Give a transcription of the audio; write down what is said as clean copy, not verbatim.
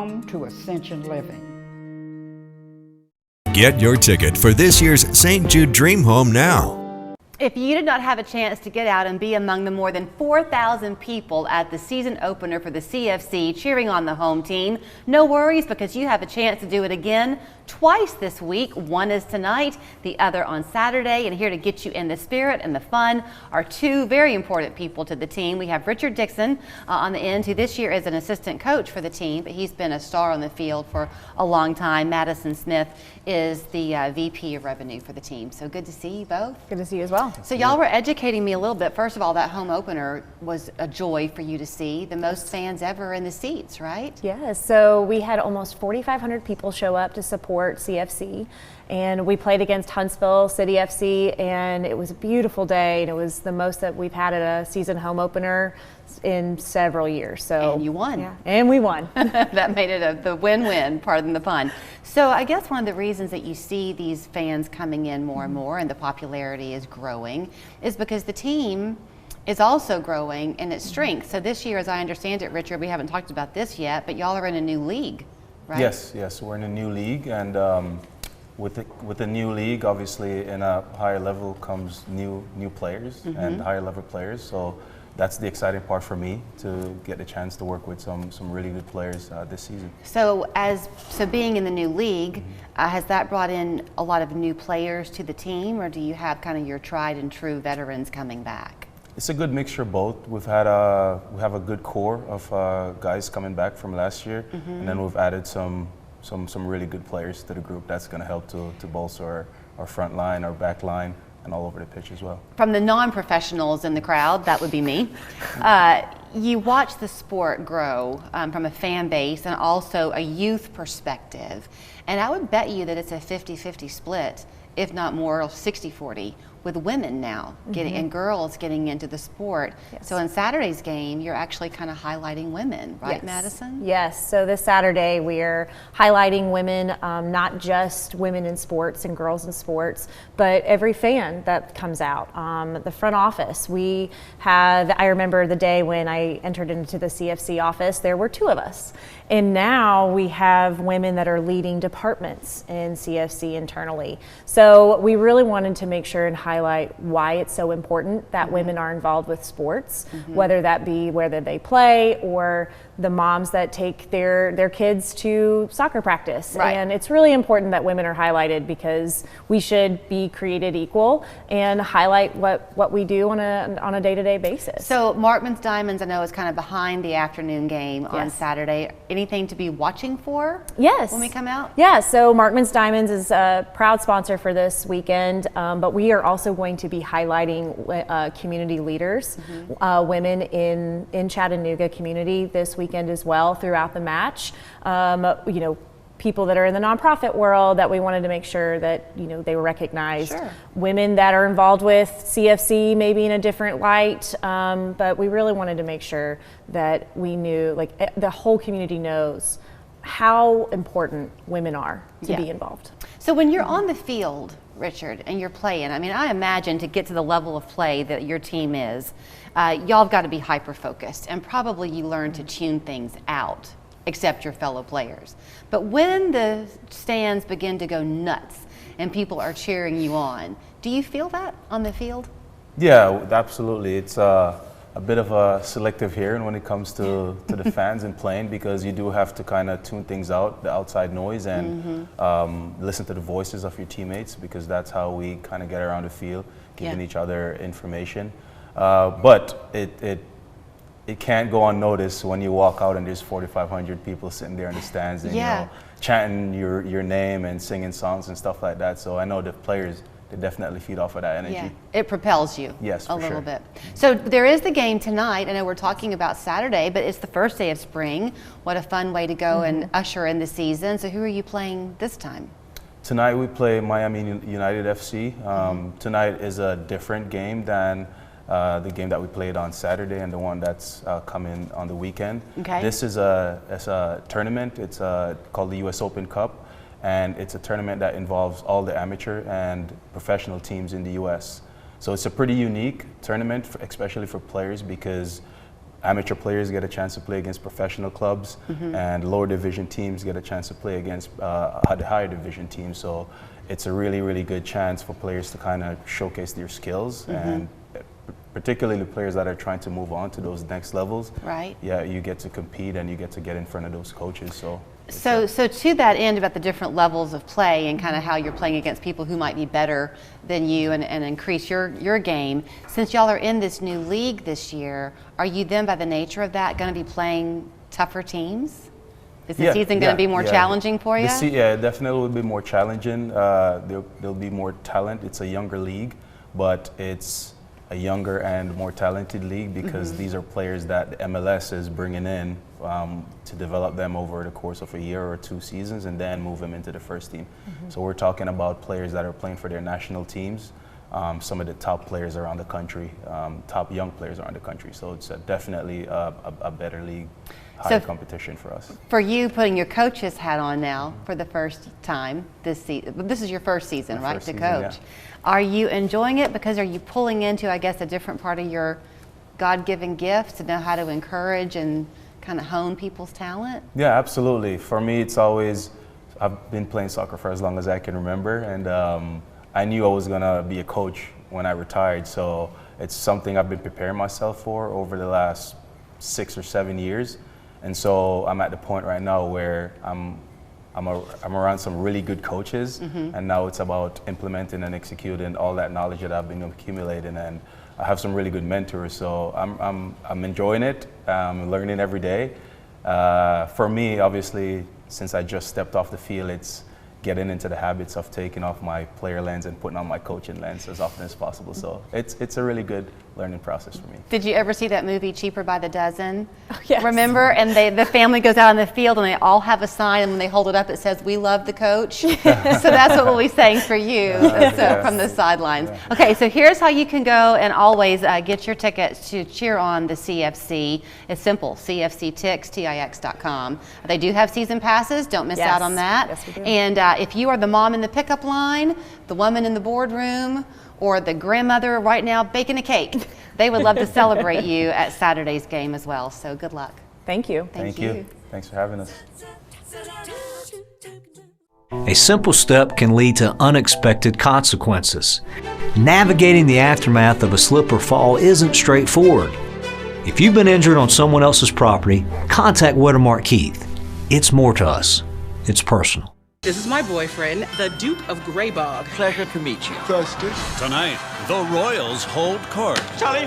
home to Ascension Living. Get your ticket for this year's St. Jude Dream Home now. If you did not have a chance to get out and be among the more than 4,000 people at the season opener for the CFC cheering on the home team, no worries, because you have a chance to do it again twice this week. One is tonight, the other on Saturday, and here to get you in the spirit and the fun are two very important people to the team. We have Richard Dixon on the end, who this year is an assistant coach for the team, but he's been a star on the field for a long time. Madison Smith is the VP of Revenue for the team. So good to see you both. Good to see you as well. So y'all were educating me a little bit. First of all, that home opener was a joy for you to see. The most fans ever in the seats, right? Yes, so we had almost 4,500 people show up to support CFC, and we played against Huntsville City FC, and it was a beautiful day, and it was the most that we've had at a season home opener in several years. So and you won. Yeah, and we won. That made it the win-win, pardon the pun. So I guess one of the reasons that you see these fans coming in more and more and the popularity is growing is because the team is also growing in its strength. So this year, as I understand it, Richard, we haven't talked about this yet, but y'all are in a new league, right? Yes, we're in a new league, and with the new league, obviously, in a higher level comes new players and higher level players. So that's the exciting part for me, to get the chance to work with some really good players this season. So being in the new league, has that brought in a lot of new players to the team, or do you have kind of your tried and true veterans coming back? It's a good mixture of both. We have a good core of guys coming back from last year, and then we've added some really good players to the group. That's going to help to bolster our front line, our back line, and all over the pitch as well. From the non-professionals in the crowd, that would be me, you watch the sport grow from a fan base and also a youth perspective. And I would bet you that it's a 50-50 split, if not more, 60-40, with women now getting and girls getting into the sport. Yes. So in Saturday's game, you're actually kind of highlighting women, right, yes. Madison? Yes. So this Saturday, we're highlighting women, not just women in sports and girls in sports, but every fan that comes out. The front office, I remember the day when I entered into the CFC office, there were 2 of us. And now we have women that are leading departments in CFC internally. So we really wanted to make sure and highlight why it's so important that women are involved with sports, whether that be whether they play or the moms that take their kids to soccer practice. Right. And it's really important that women are highlighted, because we should be created equal and highlight what we do on a day-to-day basis. So Markman's Diamonds, I know, is kind of behind the afternoon game on Saturday. Anything to be watching for? Yes. When we come out? Yeah, so Markman's Diamonds is a proud sponsor for this weekend, but we are also going to be highlighting community leaders, women in Chattanooga community this weekend as well throughout the match. People that are in the nonprofit world that we wanted to make sure that they were recognized. Sure. Women that are involved with CFC maybe in a different light, but we really wanted to make sure that we knew, the whole community knows how important women are to be involved. So when you're on the field, Richard, and you're playing, I mean, I imagine to get to the level of play that your team is, y'all have got to be hyper-focused, and probably you learn to tune things out, except your fellow players. But when the stands begin to go nuts and people are cheering you on, do you feel that on the field? Yeah, absolutely. It's a bit of a selective hearing when it comes to the fans and playing, because you do have to kind of tune things out, the outside noise, and listen to the voices of your teammates, because that's how we kind of get around the field, giving each other information. But it can't go unnoticed when you walk out and there's 4,500 people sitting there in the stands and chanting your name and singing songs and stuff like that. So I know the players, they definitely feed off of that energy. Yeah, it propels you a little bit. So there is the game tonight. I know we're talking about Saturday, but it's the first day of spring. What a fun way to go and usher in the season. So who are you playing this time? Tonight we play Miami United FC. Tonight is a different game than the game that we played on Saturday and the one that's coming on the weekend. Okay. This is a tournament. It's called the US Open Cup, and it's a tournament that involves all the amateur and professional teams in the US. So it's a pretty unique tournament, especially for players, because amateur players get a chance to play against professional clubs, and lower division teams get a chance to play against higher division teams. So it's a really, really good chance for players to kind of showcase their skills, and particularly players that are trying to move on to those next levels. Right. Yeah, you get to compete and you get to get in front of those coaches. So to that end, about the different levels of play and kind of how you're playing against people who might be better than you and increase your game, since y'all are in this new league this year, are you then, by the nature of that, going to be playing tougher teams? Is the season going to be more challenging for you? Yeah, it definitely will be more challenging. There'll be more talent. It's a younger league, but it's a younger and more talented league because these are players that the MLS is bringing in to develop them over the course of a year or 2 seasons and then move them into the first team. So we're talking about players that are playing for their national teams, some of the top players around the country, top young players around the country. So it's definitely a better league, higher competition for us. For you, putting your coach's hat on now for the first time this season, this is your first season, right, to coach. Yeah. Are you enjoying it because are you pulling into, I guess, a different part of your God-given gift to know how to encourage and kind of hone people's talent? Yeah, absolutely. For me, it's always, I've been playing soccer for as long as I can remember, and I knew I was going to be a coach when I retired, so it's something I've been preparing myself for over the last 6 or 7 years. And so I'm at the point right now where I'm around some really good coaches, and now it's about implementing and executing all that knowledge that I've been accumulating. And I have some really good mentors, so I'm enjoying it. I'm learning every day. For me, obviously, since I just stepped off the field, it's getting into the habits of taking off my player lens and putting on my coaching lens as often as possible. So it's a really good learning process for me. Did you ever see that movie Cheaper by the Dozen? Oh, yes. Remember? And the family goes out on the field and they all have a sign, and when they hold it up it says, "We love the coach." So that's what we'll be saying for you from the sidelines. Yeah. Okay, so here's how you can go and always get your tickets to cheer on the CFC. It's simple, CFCTix.com. They do have season passes. Don't miss out on that. Yes, we do. And if you are the mom in the pickup line, the woman in the boardroom, or the grandmother right now baking a cake, they would love to celebrate you at Saturday's game as well. So good luck. Thank you. Thank you. Thanks for having us. A simple step can lead to unexpected consequences. Navigating the aftermath of a slip or fall isn't straightforward. If you've been injured on someone else's property, contact Watermark Keith. It's more to us. It's personal. This is my boyfriend, the Duke of Greybog. Pleasure to meet you. Tonight, the Royals hold court. Charlie!